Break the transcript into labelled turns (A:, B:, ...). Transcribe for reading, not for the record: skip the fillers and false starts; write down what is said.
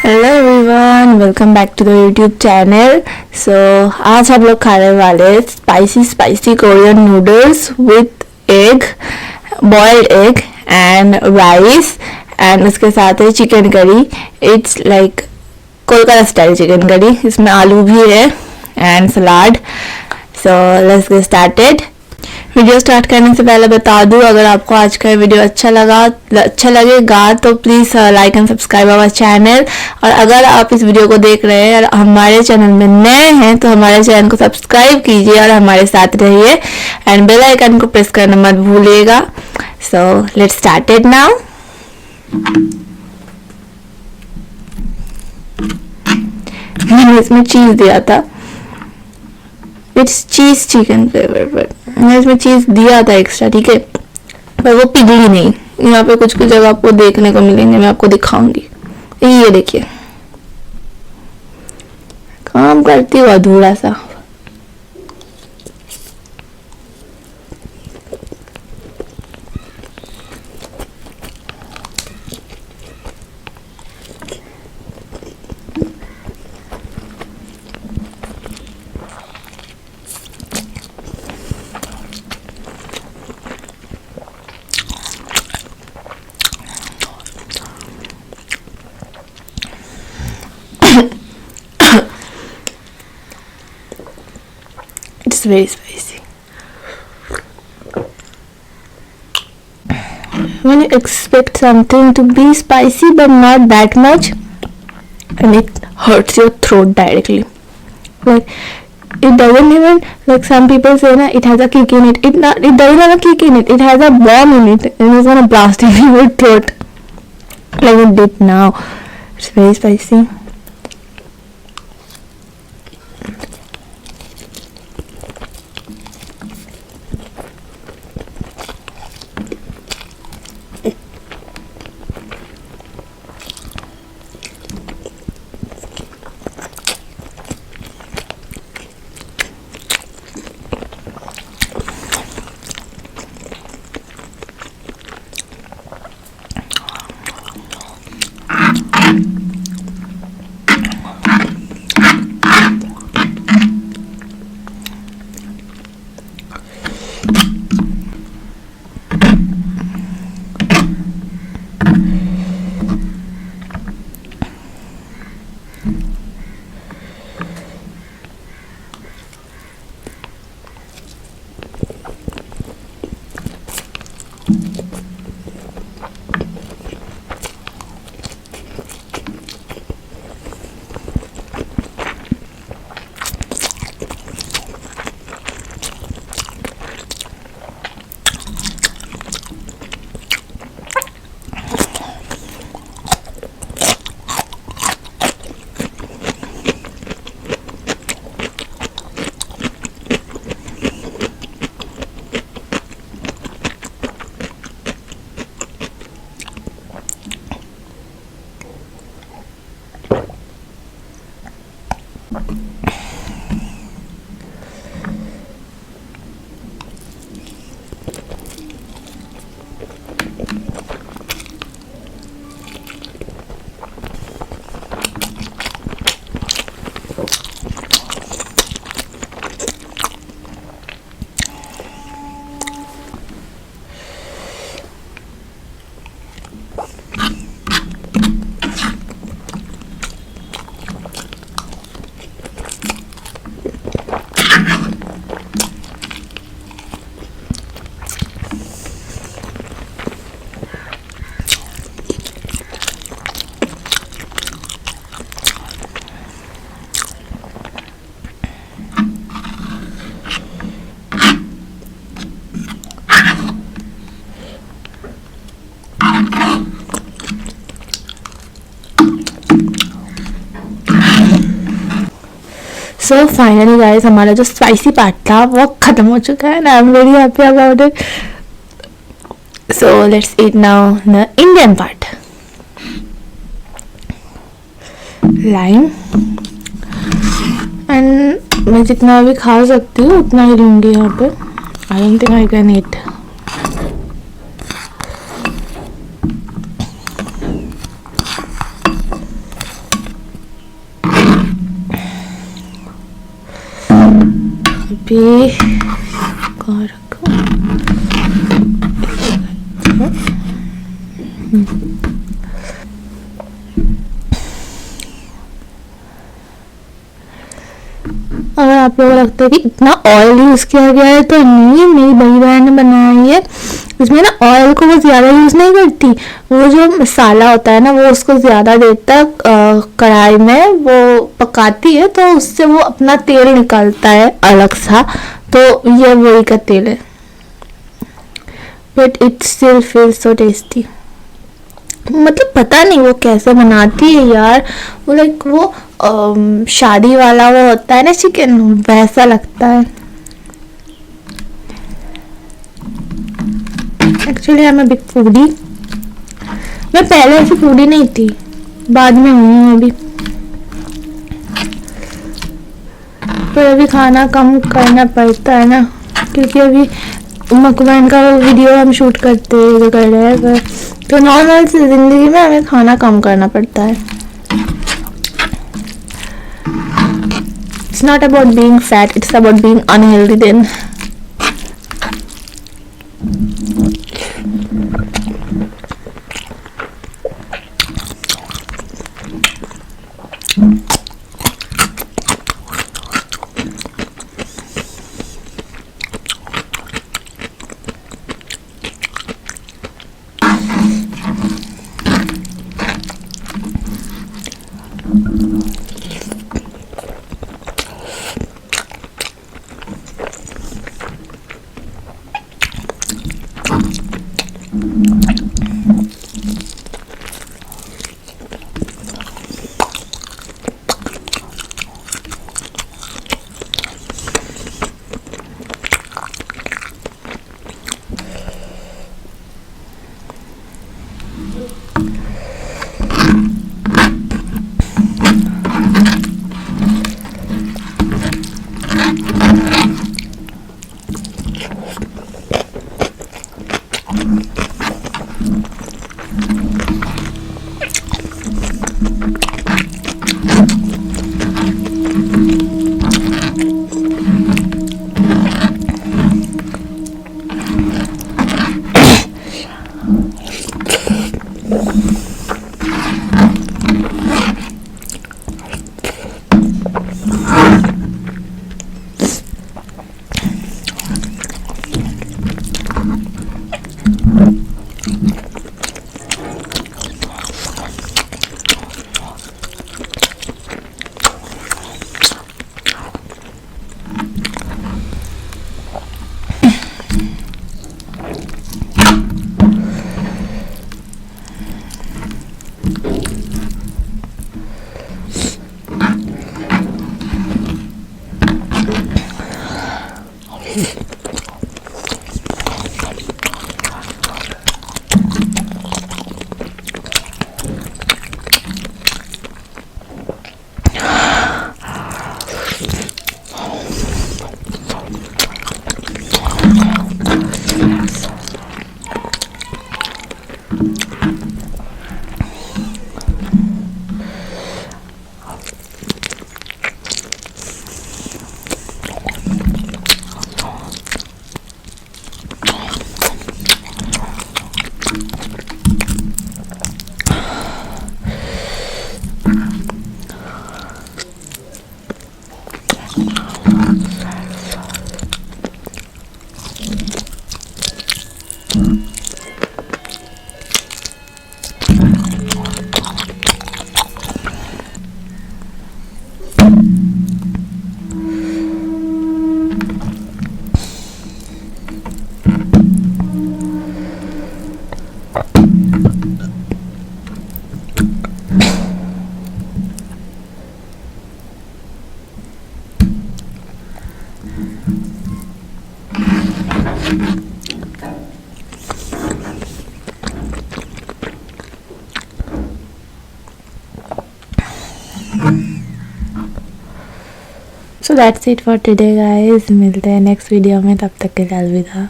A: Hello everyone, welcome back to the YouTube channel. So आज हम लोग खाने वाले spicy spicy Korean noodles with egg, boiled egg and rice and उसके साथ है chicken curry. It's like Kolkata style chicken curry. इसमें आलू भी है and salad. So let's get started. Video start करने से पहले बता दूं, अगर आपको आज का वीडियो अच्छा लगेगा तो please like and subscribe our channel. और अगर आप इस वीडियो को देख रहे हैं और हमारे चैनल में नए हैं तो हमारे चैनल को सब्सक्राइब कीजिए और हमारे साथ रहिए एंड बेल आइकन को प्रेस करना मत भूलिएगा। So let's start it now. मैंने इसमें चीज़ दिया था, it's cheese chicken flavour, but मैंने इसमें चीज़ दिया था एक्स्ट्रा, ठीक है, पर वो पिघली नहीं। यहाँ पे कुछ कुछ जगह आपको देखने को मिलेंगे, मैं आपको दिखाऊंगी। ये देखिए, काम करती हूँ अधूरा सा। It's very spicy. When you expect something to be spicy but not that much, and it hurts your throat directly. Like it doesn't even, like some people say na, it has a kick in it. It doesn't have a kick in it. It has a bomb in it, and it's gonna blast in your throat like it did now. It's very spicy. So finally guys, हमारा जो spicy part था वो खत्म हो चुका है and I am very happy about it. So let's eat now the Indian part. Lime and मैं जितना भी खा सकती हूँ उतना ही लूँगी यहाँ पे. I don't think I can eat. अभी कहाँ रखा? अगर आप लोगों को लगता है कि इतना ऑयल यूज़ किया गया है, तो नहीं, मेरी बड़ी बहन ने बनाई है। उसमें ना ऑयल को वो ज़्यादा यूज़ नहीं करती, वो जो मसाला होता है ना वो उसको ज़्यादा देर तक कढ़ाई में वो पकाती है, तो उससे वो अपना तेल निकालता है अलग सा। तो ये वही का तेल है, but it still feel so tasty. मतलब पता नहीं वो कैसे बनाती है यार, वो लाइक वो शादी वाला वो होता है ना चिकन, वैसा लगता है। Actually I am a big foodie. मैं पहले ऐसी फूडी नहीं थी, बाद में हूँ अभी, पर अभी खाना कम करना पड़ता है ना, क्योंकि अभी मकबैंग का वीडियो हम शूट करते कर रहे हैं, तो नॉर्मल सी जिंदगी में हमें खाना कम करना पड़ता है। It's not about being fat, it's about being unhealthy then. So that's it for today guys, मिलते हैं नेक्स्ट वीडियो में, तब तक के लिए अलविदा।